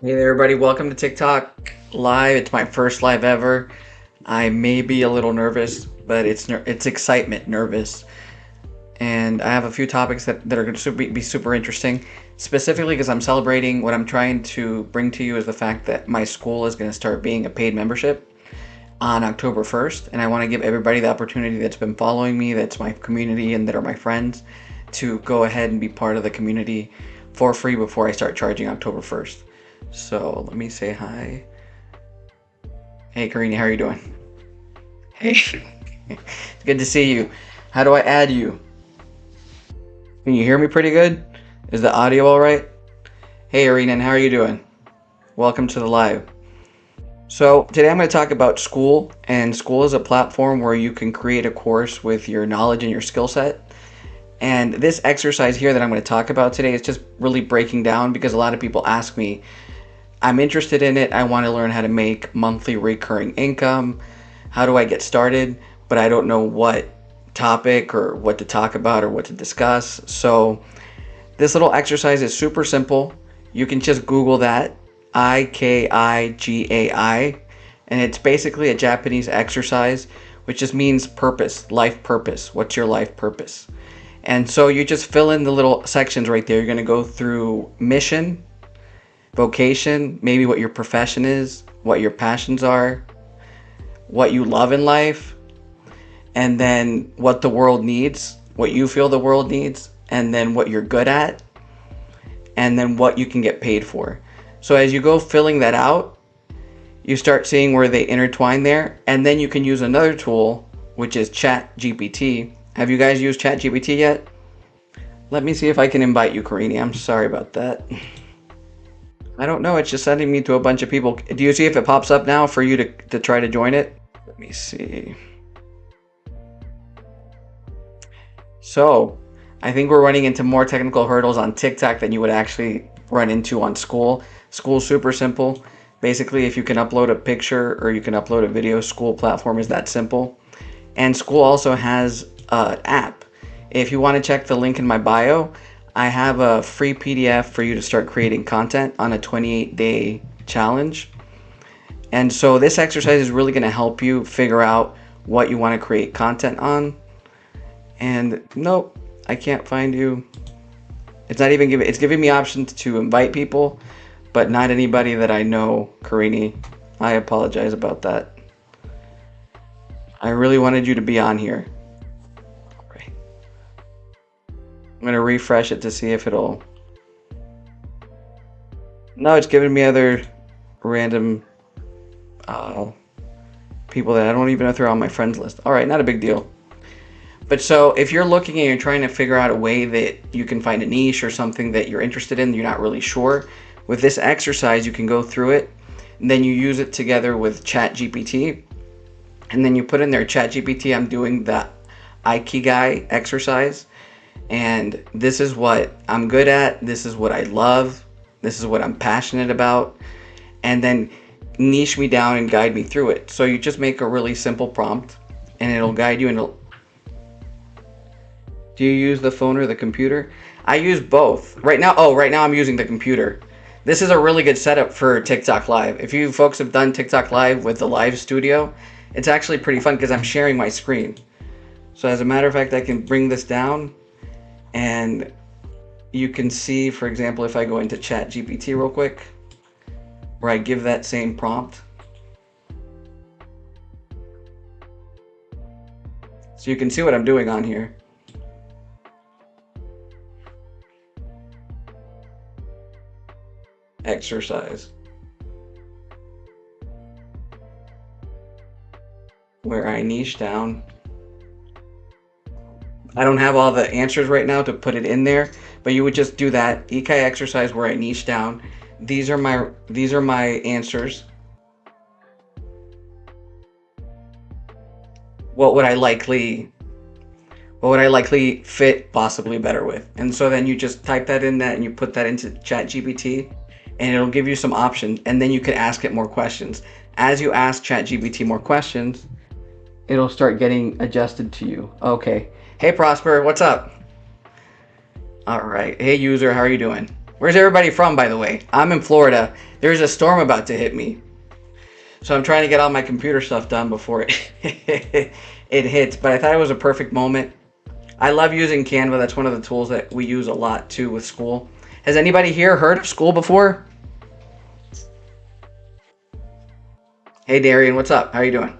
Hey there, everybody. Welcome to TikTok Live. It's my first live ever. I may be a little nervous, but it's excitement, nervous. And I have a few topics that are going to be super interesting, specifically because I'm celebrating what I'm trying to bring to you is the fact that my school is going to start being a paid membership on October 1st. And I want to give everybody the opportunity that's been following me, that's my community, and that are my friends, to go ahead and be part of the community for free before I start charging October 1st. So let me say hi. Hey, Karina, how are you doing? Hey. It's good to see you. How do I add you? Can you hear me pretty good? Is the audio all right? Hey, Arena, how are you doing? Welcome to the live. So today I'm going to talk about Skool, and Skool is a platform where you can create a course with your knowledge and your skill set. And this exercise here that I'm going to talk about today is just really breaking down because a lot of people ask me, I'm interested in it. I want to learn how to make monthly recurring income. How do I get started? But I don't know what topic or what to talk about or what to discuss. So this little exercise is super simple. You can just Google that, Ikigai, and it's basically a Japanese exercise, which just means purpose, life purpose. What's your life purpose? And so you just fill in the little sections right there. You're going to go through mission, vocation, maybe what your profession is, what your passions are, what you love in life, and then what the world needs, what you feel the world needs, and then what you're good at, and then what you can get paid for. So as you go filling that out, you start seeing where they intertwine there, and then you can use another tool, which is Chat GPT. Have you guys used Chat GPT yet? Let me see if I can invite you, Karini. I'm sorry about that. I don't know. It's just sending me to a bunch of people. Do you see if it pops up now for you to try to join it? Let me see. So, I think we're running into more technical hurdles on TikTok than you would actually run into on Skool. Skool's super simple. Basically, if you can upload a picture or you can upload a video, Skool platform is that simple. And Skool also has an app. If you want to check the link in my bio, I have a free PDF for you to start creating content on a 28-day challenge. And so this exercise is really going to help you figure out what you want to create content on. And nope, I can't find you. It's not even it's giving me options to invite people, but not anybody that I know, Karini. I apologize about that. I really wanted you to be on here. Right. I'm going to refresh it to see if it'll... No, it's giving me other random people that I don't even know if they're on my friends list. All right, not a big deal. But so if you're looking and you're trying to figure out a way that you can find a niche or something that you're interested in, you're not really sure, with this exercise, you can go through it, and then you use it together with ChatGPT, and then you put in there, ChatGPT, I'm doing the Ikigai exercise, and this is what I'm good at, this is what I love, this is what I'm passionate about, and then niche me down and guide me through it. So you just make a really simple prompt, and it'll guide you, and it'll... Do you use the phone or the computer? I use both. Right now, right now I'm using the computer. This is a really good setup for TikTok Live. If you folks have done TikTok Live with the live studio, it's actually pretty fun because I'm sharing my screen. So as a matter of fact, I can bring this down and you can see, for example, if I go into Chat GPT real quick, where I give that same prompt. So you can see what I'm doing on here. Exercise, where I niche down. I don't have all the answers right now to put it in there, but you would just do that Ikigai exercise where I niche down. These are my answers. What would I likely fit possibly better with? And so then you just type that in that and you put that into ChatGPT, and it'll give you some options, and then you can ask it more questions. As you ask ChatGPT more questions, it'll start getting adjusted to you. Okay. Hey Prosper, what's up? All right. Hey user, how are you doing? Where's everybody from, by the way? I'm in Florida. There's a storm about to hit me. So I'm trying to get all my computer stuff done before it it hits. But I thought it was a perfect moment. I love using Canva. That's one of the tools that we use a lot too with Skool. Has anybody here heard of Skool before? Hey Darian, what's up? How are you doing?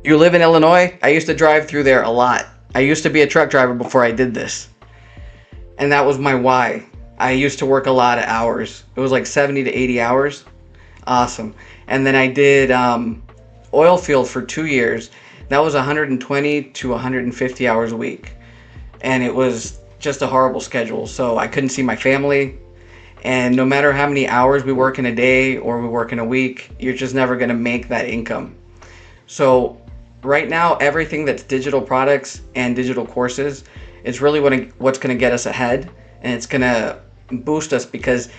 You live in Illinois? I used to drive through there a lot. I used to be a truck driver before I did this. And that was my why. I used to work a lot of hours. It was like 70 to 80 hours. Awesome. And then I did oil field for 2 years. That was 120 to 150 hours a week. And it was just a horrible schedule. So I couldn't see my family. And no matter how many hours we work in a day or we work in a week, you're just never going to make that income. So right now, everything that's digital products and digital courses is really what's going to get us ahead. And it's going to boost us because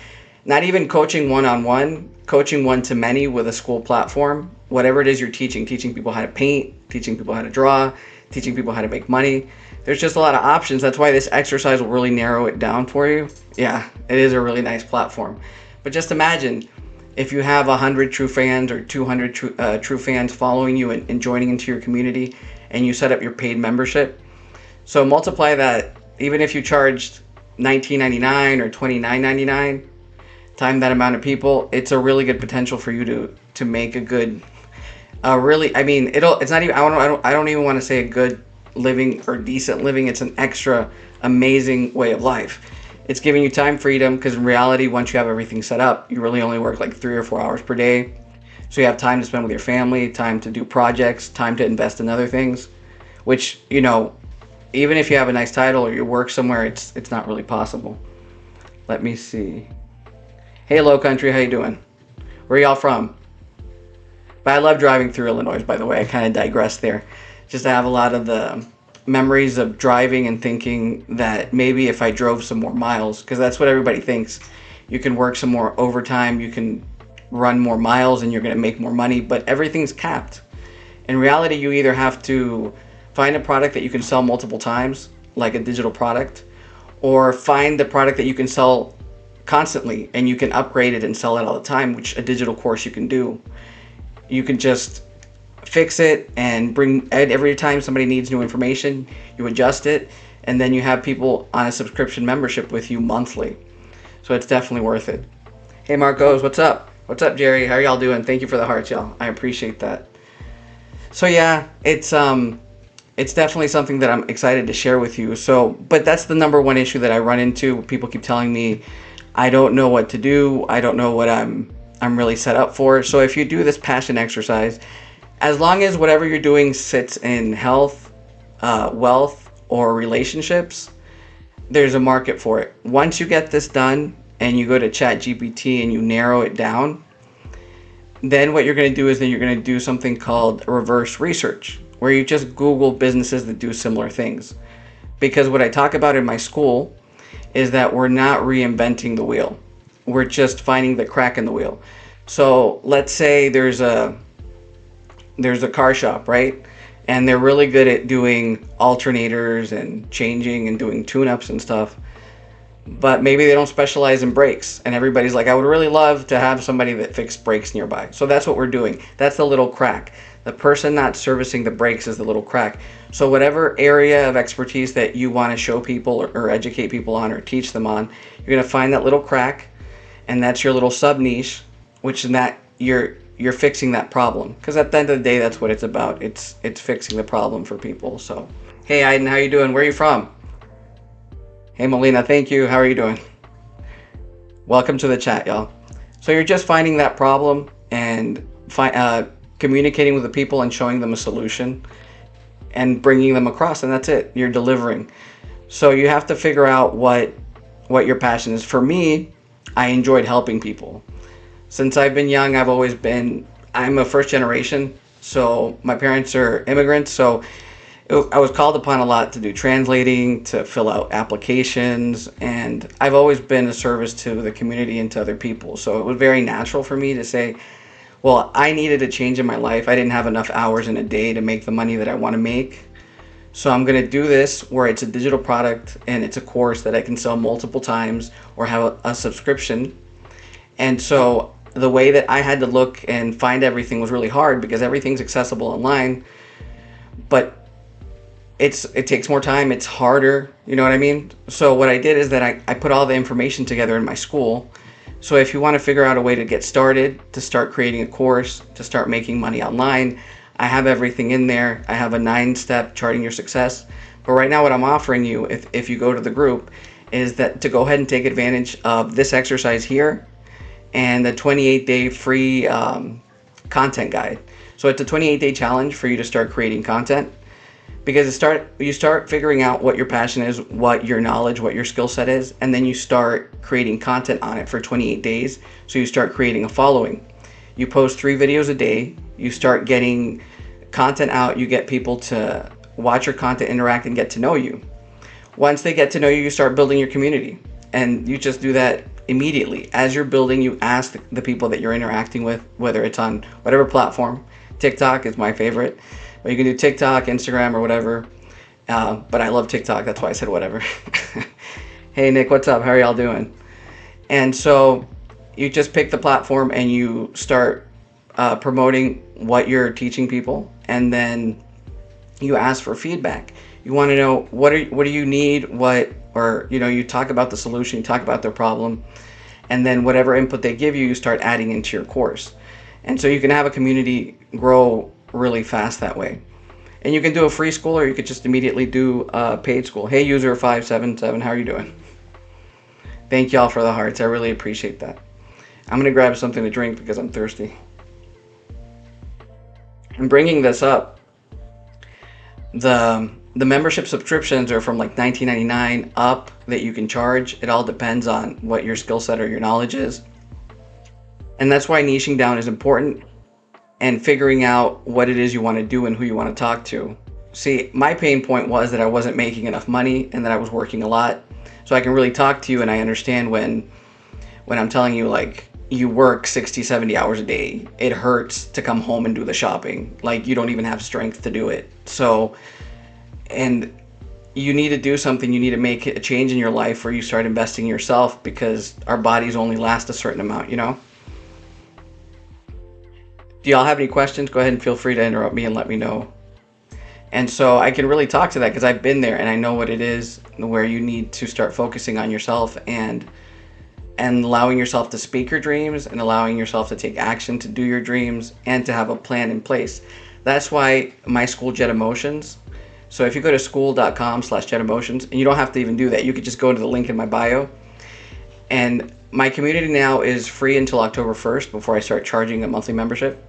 not even coaching one-on-one, coaching one-to-many with a Skool platform, whatever it is you're teaching people how to paint, teaching people how to draw, teaching people how to make money. There's just a lot of options. That's why this exercise will really narrow it down for you. Yeah, it is a really nice platform. But just imagine if you have 100 true fans or 200 true fans following you and joining into your community, and you set up your paid membership. So multiply that, even if you charged $19.99 or $29.99, time that amount of people, it's a really good potential for you to make a good, really, I mean, it's not even, I don't even want to say a good living or decent living. It's an extra amazing way of life. It's giving you time freedom because in reality, once you have everything set up, you really only work like 3 or 4 hours per day. So you have time to spend with your family, time to do projects, time to invest in other things, which, even if you have a nice title or you work somewhere, it's not really possible. Let me see. Hey, Low Country, how you doing? Where are y'all from? But I love driving through Illinois, by the way. I kind of digressed there. Just to have a lot of the memories of driving and thinking that maybe if I drove some more miles, because that's what everybody thinks. You can work some more overtime, you can run more miles, and you're going to make more money, but everything's capped. In reality, you either have to find a product that you can sell multiple times, like a digital product, or find the product that you can sell constantly and you can upgrade it and sell it all the time, which a digital course you can do. You can just fix it and bring every time somebody needs new information, you adjust it, and then you have people on a subscription membership with you monthly. So it's definitely worth it. Hey Marcos, what's up? What's up, Jerry? How are y'all doing? Thank you for the hearts, y'all. I appreciate that. So yeah, it's definitely something that I'm excited to share with you. So, but that's the number one issue that I run into. People keep telling me, I don't know what to do. I don't know what I'm really set up for. So if you do this passion exercise, as long as whatever you're doing sits in health, wealth, or relationships, there's a market for it. Once you get this done and you go to ChatGPT and you narrow it down, then what you're going to do is then you're going to do something called reverse research, where you just Google businesses that do similar things. Because what I talk about in my school is that we're not reinventing the wheel. We're just finding the crack in the wheel. So let's say there's a car shop, right? And they're really good at doing alternators and changing and doing tune-ups and stuff. But maybe they don't specialize in brakes. And everybody's like, I would really love to have somebody that fixes brakes nearby. So that's what we're doing. That's the little crack. The person not servicing the brakes is the little crack. So whatever area of expertise that you want to show people or educate people on or teach them on, you're going to find that little crack, and that's your little sub niche, which in that you're fixing that problem. Because at the end of the day, that's what it's about. It's fixing the problem for people. So, hey Aiden, how you doing? Where are you from? Hey Melina, thank you. How are you doing? Welcome to the chat, y'all. So you're just finding that problem and communicating with the people and showing them a solution and bringing them across, and that's it. You're delivering. So you have to figure out what your passion is. For me, I enjoyed helping people. Since I've been young, I'm a first generation, so my parents are immigrants, so I was called upon a lot to do translating, to fill out applications, and I've always been a service to the community and to other people. So it was very natural for me to say, well, I needed a change in my life. I didn't have enough hours in a day to make the money that I want to make. So I'm going to do this where it's a digital product and it's a course that I can sell multiple times or have a subscription. And so the way that I had to look and find everything was really hard because everything's accessible online, but it takes more time, it's harder, you know what I mean? So what I did is that I put all the information together in my school. So if you want to figure out a way to get started, to start creating a course, to start making money online, I have everything in there. I have a 9-step charting your success. But right now what I'm offering you, if you go to the group, is that to go ahead and take advantage of this exercise here and the 28-day free content guide. So it's a 28-day challenge for you to start creating content, because you start figuring out what your passion is, what your knowledge, what your skill set is, and then you start creating content on it for 28 days. So you start creating a following. You post 3 videos a day, you start getting content out, you get people to watch your content, interact, and get to know you. Once they get to know you, you start building your community, and you just do that immediately. As you're building, you ask the people that you're interacting with, whether it's on whatever platform. TikTok is my favorite, but you can do TikTok, Instagram, or whatever. But I love TikTok, that's why I said whatever. Hey Nick, what's up? How are y'all doing? And so you just pick the platform and you start promoting what you're teaching people, and then you ask for feedback. You want to know what do you need, or you talk about the solution, you talk about their problem, and then whatever input they give you, you start adding into your course. And so you can have a community grow really fast that way. And you can do a free school, or you could just immediately do a paid school. Hey user 577, how are you doing? Thank y'all for the hearts, I really appreciate that. I'm gonna grab something to drink because I'm thirsty. I'm bringing this up. The membership subscriptions are from like $19.99 up that you can charge. It all depends on what your skill set or your knowledge is. And that's why niching down is important, and figuring out what it is you want to do and who you want to talk to. See, my pain point was that I wasn't making enough money and that I was working a lot. So I can really talk to you, and I understand when I'm telling you, like, you work 60, 70 hours a day. It hurts to come home and do the shopping. Like, you don't even have strength to do it. So, and you need to do something. You need to make a change in your life where you start investing in yourself, because our bodies only last a certain amount, Do y'all have any questions? Go ahead and feel free to interrupt me and let me know. And so I can really talk to that because I've been there and I know what it is, where you need to start focusing on yourself and allowing yourself to speak your dreams, and allowing yourself to take action to do your dreams, and to have a plan in place. That's why my school, Jet Emotions. So if you go to skool.com/Jet Emotions, and you don't have to even do that, you could just go to the link in my bio. And my community now is free until October 1st before I start charging a monthly membership.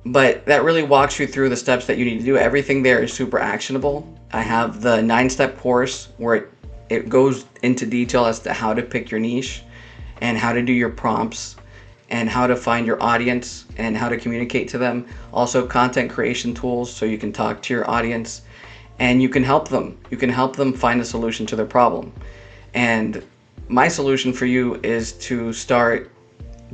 But that really walks you through the steps that you need to do. Everything there is super actionable. I have the 9-step course where it goes into detail as to how to pick your niche, and how to do your prompts, and how to find your audience, and how to communicate to them. Also content creation tools so you can talk to your audience, and you can help them. You can help them find a solution to their problem. And my solution for you is to start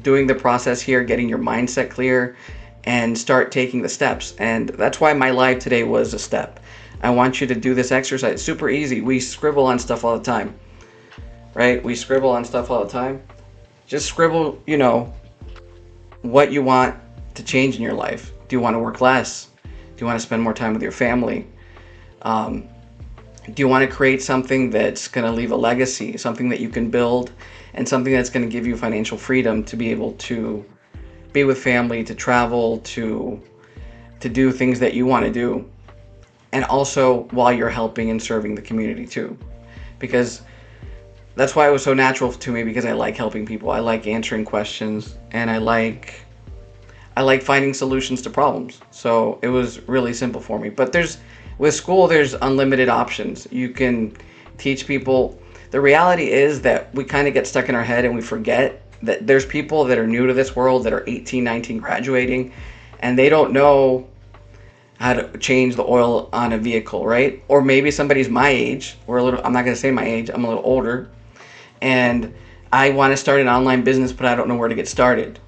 doing the process here, getting your mindset clear, and start taking the steps. And that's why my live today was a step. I want you to do this exercise. Super easy. We scribble on stuff all the time, right? We scribble on stuff all the time. Just scribble, what you want to change in your life. Do you want to work less? Do you want to spend more time with your family? Do you want to create something that's going to leave a legacy, something that you can build, and something that's going to give you financial freedom to be able to be with family, to travel, to do things that you want to do, and also while you're helping and serving the community too? Because that's why it was so natural to me, because I like helping people. I like answering questions, and I like finding solutions to problems. So it was really simple for me. But with Skool, there's unlimited options. You can teach people. The reality is that we kind of get stuck in our head and we forget that there's people that are new to this world, that are 18, 19 graduating, and they don't know how to change the oil on a vehicle, right? Or maybe somebody's my age, or I'm not going to say my age, I'm a little older, and I want to start an online business, but I don't know where to get started.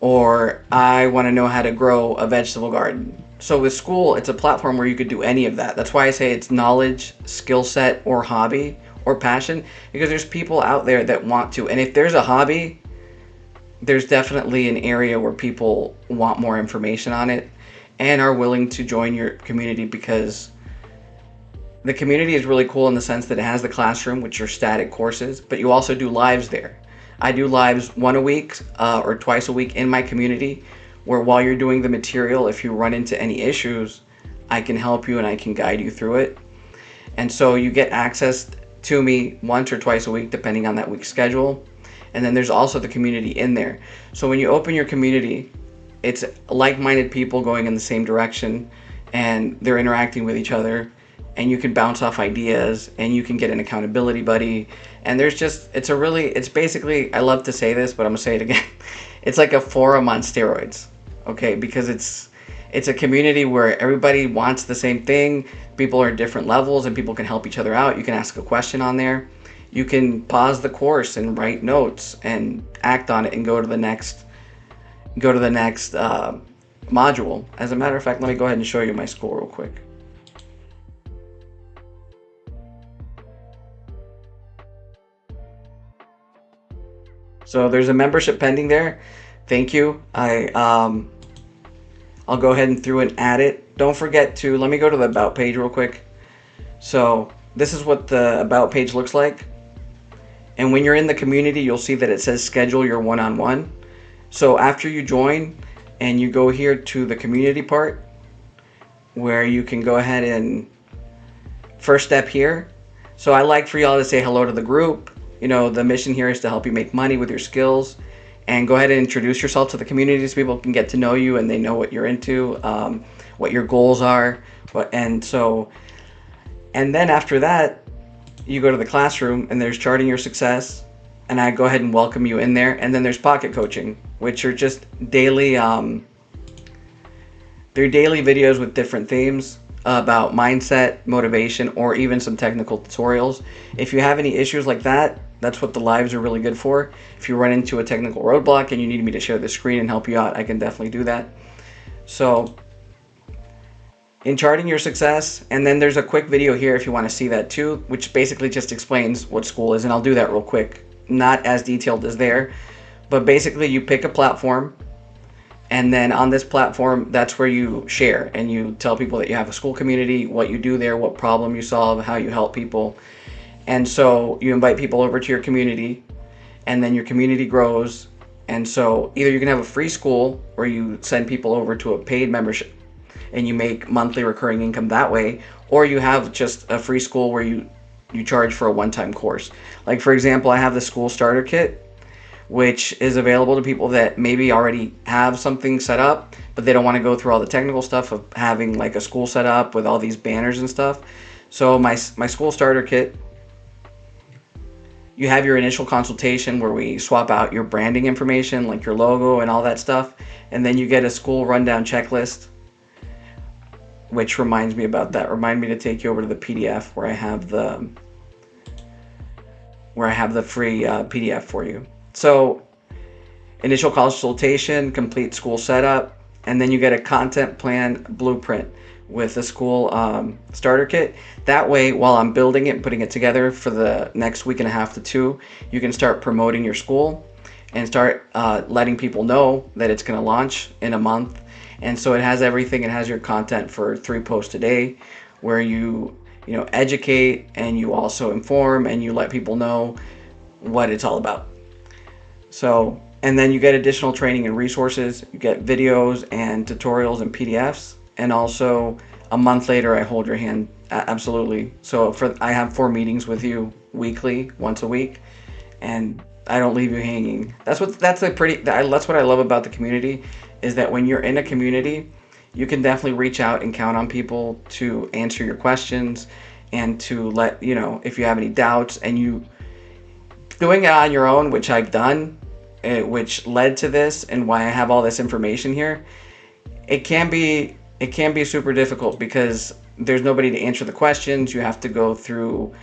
Or I want to know how to grow a vegetable garden. So with Skool, it's a platform where you could do any of that. That's why I say it's knowledge, skill set, or hobby, or passion, because there's people out there that want to. And if there's a hobby, there's definitely an area where people want more information on it and are willing to join your community, because the community is really cool in the sense that it has the classroom, which are static courses, but you also do lives there. I do lives one a week or twice a week in my community, where while you're doing the material, if you run into any issues, I can help you and I can guide you through it. And so you get access to me once or twice a week, depending on that week's schedule. And then there's also the community in there. So when you open your community, it's like-minded people going in the same direction, and they're interacting with each other, and you can bounce off ideas, and you can get an accountability buddy. And there's just, it's basically, I love to say this, but I'm gonna say it again. It's like a forum on steroids, okay? Because it's a community where everybody wants the same thing. People are at different levels, and people can help each other out. You can ask a question on there. You can pause the course and write notes and act on it and go to the next module. As a matter of fact, let me go ahead and show you my Skool real quick. So there's a membership pending there. Thank you. I'll go ahead and through and add it. Don't forget to, let me go to the about page real quick. So this is what the about page looks like. And when you're in the community, you'll see that it says schedule your one-on-one. So after you join and you go here to the community part, where you can go ahead and first step here. So I like for y'all to say hello to the group. You know, the mission here is to help you make money with your skills, and go ahead and introduce yourself to the community so people can get to know you and they know what you're into, what your goals are. And then after that, you go to the classroom and there's charting your success, and I go ahead and welcome you in there. And then there's pocket coaching, which are just daily, they're daily videos with different themes about mindset, motivation, or even some technical tutorials. If you have any issues like that, that's what the lives are really good for. If you run into a technical roadblock and you need me to share the screen and help you out, I can definitely do that. So in charting your success, and then there's a quick video here if you want to see that too, which basically just explains what Skool is, and I'll do that real quick. Not as detailed as there, but basically you pick a platform, and then on this platform, that's where you share and you tell people that you have a Skool community, what you do there, what problem you solve, how you help people. And so you invite people over to your community, and then your community grows. And so either you can have a free Skool, or you send people over to a paid membership and you make monthly recurring income that way, or you have just a free Skool where you charge for a one-time course. Like for example, I have the Skool starter kit, which is available to people that maybe already have something set up, but they don't want to go through all the technical stuff of having like a Skool set up with all these banners and stuff. So my Skool starter kit, you have your initial consultation where we swap out your branding information, like your logo and all that stuff, and then you get a Skool rundown checklist, which reminds me about that. Remind me to take you over to the PDF where I have the free PDF for you. So initial consultation, complete Skool setup, and then you get a content plan blueprint with the Skool starter kit. That way, while I'm building it and putting it together for the next week and a half to two, you can start promoting your Skool and start letting people know that it's going to launch in a month. And so it has everything. It has your content for 3 posts a day, where you educate, and you also inform, and you let people know what it's all about. So, and then you get additional training and resources. You get videos and tutorials and PDFs. And also a month later, I hold your hand. Absolutely. So I have 4 meetings with you weekly, once a week, and I don't leave you hanging. That's what I love about the community, is that when you're in a community, you can definitely reach out and count on people to answer your questions, and to let you know if you have any doubts. And you doing it on your own, which I've done, which led to this and why I have all this information here, it can be super difficult because there's nobody to answer the questions. You have to go through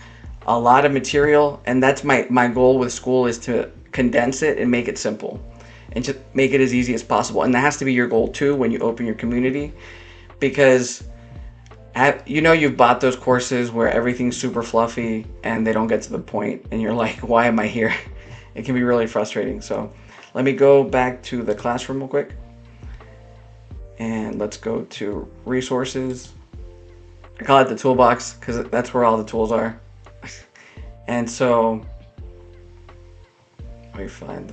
a lot of material, and that's my goal with Skool, is to condense it and make it simple and just make it as easy as possible. And that has to be your goal too when you open your community. because you've bought those courses where everything's super fluffy and they don't get to the point, and you're like, why am I here? It can be really frustrating. So let me go back to the classroom real quick, and let's go to resources. I call it the toolbox because that's where all the tools are. And so let me find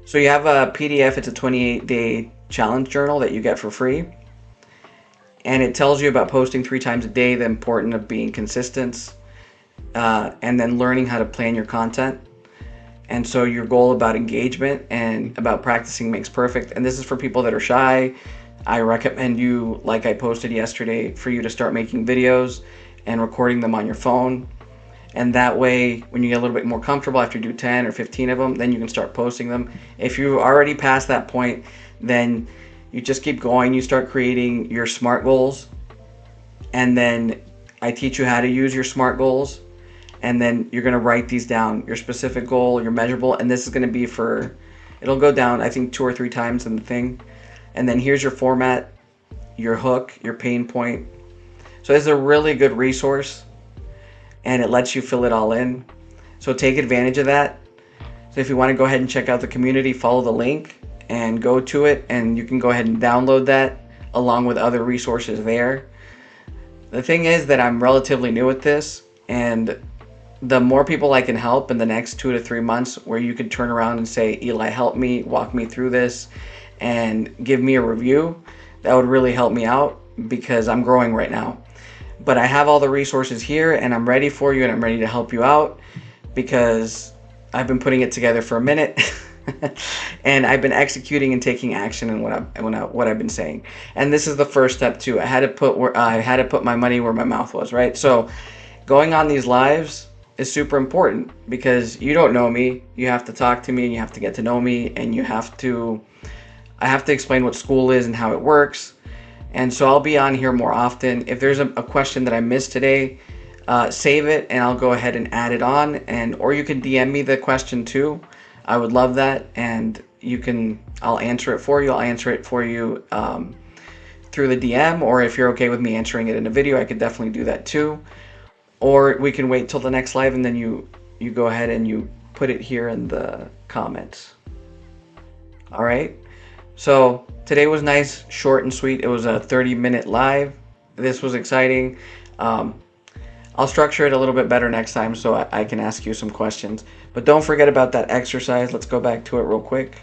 so you have a PDF. It's a 28-day challenge journal that you get for free, and it tells you about posting 3 times a day, the importance of being consistent, and then learning how to plan your content. And so your goal about engagement and about practicing makes perfect. And this is for people that are shy. I recommend you, like I posted yesterday, for you to start making videos and recording them on your phone. And that way, when you get a little bit more comfortable after you do 10 or 15 of them, then you can start posting them. If you've already passed that point, then you just keep going. You start creating your SMART goals. And then I teach you how to use your SMART goals. And then you're going to write these down, your specific goal, your measurable. And this is going to be it'll go down, I think, 2 or 3 times in the thing. And then here's your format, your hook, your pain point. So it's a really good resource, and it lets you fill it all in. So take advantage of that. So if you want to go ahead and check out the community, follow the link and go to it, and you can go ahead and download that along with other resources there. The thing is that I'm relatively new at this, and the more people I can help in the next 2 to 3 months, where you could turn around and say, Eli, help me, walk me through this, and give me a review, that would really help me out because I'm growing right now. But I have all the resources here, and I'm ready for you, and I'm ready to help you out because I've been putting it together for a minute and I've been executing and taking action in what I've been saying. And this is the first step too. I had to put my money where my mouth was, right? So going on these lives is super important because you don't know me. You have to talk to me, and you have to get to know me, and I have to explain what Skool is and how it works. And so I'll be on here more often. If there's a question that I missed today, save it and I'll go ahead and add it on, or you can DM me the question too. I would love that, and I'll answer it for you. I'll answer it for you through the DM, or if you're okay with me answering it in a video, I could definitely do that too. Or we can wait till the next live and then you go ahead and you put it here in the comments. All right. So today was nice, short and sweet. It was a 30-minute live. This was exciting. I'll structure it a little bit better next time so I can ask you some questions. But don't forget about that exercise. Let's go back to it real quick.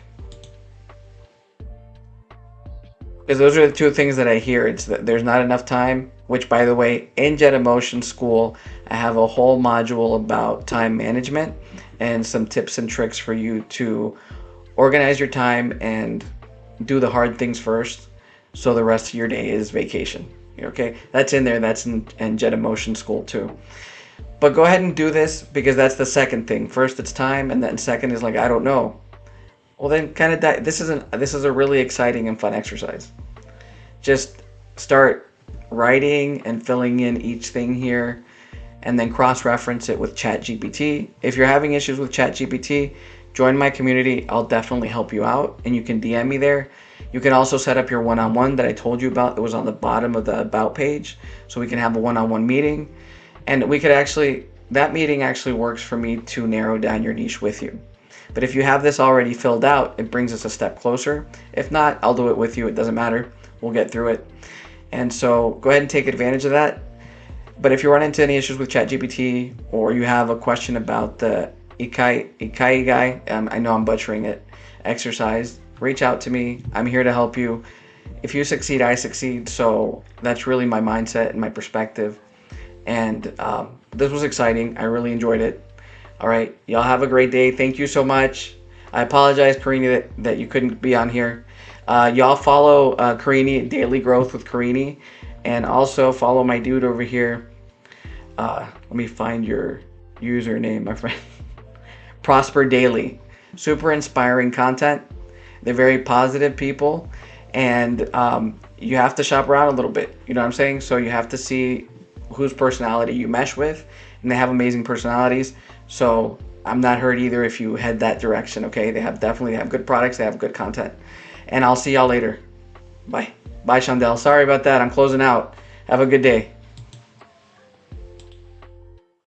Because those are the 2 things that I hear. It's that there's not enough time, which, by the way, in Jet Emotion School, I have a whole module about time management and some tips and tricks for you to organize your time and do the hard things first so the rest of your day is vacation. Okay, that's in there. That's in Jet Emotion School too. But go ahead and do this because that's the second thing. First it's time, and then second is like, I don't know. Well, then this is a really exciting and fun exercise. Just start writing and filling in each thing here, and then cross-reference it with ChatGPT. If you're having issues with ChatGPT, join my community. I'll definitely help you out, and you can DM me there. You can also set up your one-on-one that I told you about that was on the bottom of the About page, so we can have a one-on-one meeting. And that meeting actually works for me to narrow down your niche with you. But if you have this already filled out, it brings us a step closer. If not, I'll do it with you. It doesn't matter. We'll get through it. And so go ahead and take advantage of that. But if you run into any issues with ChatGPT, or you have a question about the Ikigai, I know I'm butchering it, exercise, reach out to me. I'm here to help you. If you succeed, I succeed. So that's really my mindset and my perspective. And this was exciting. I really enjoyed it. All right. Y'all have a great day. Thank you so much. I apologize, Karini, that you couldn't be on here. Y'all follow Karini, Daily Growth with Karini. And also follow my dude over here. Let me find your username, my friend. Prosper Daily. Super inspiring content. They're very positive people, and you have to shop around a little bit. You know what I'm saying? So you have to see whose personality you mesh with, and they have amazing personalities. So I'm not hurt either if you head that direction. Okay, they definitely have good products. They have good content, and I'll see y'all later. Bye. Bye, Chandel. Sorry about that. I'm closing out. Have a good day.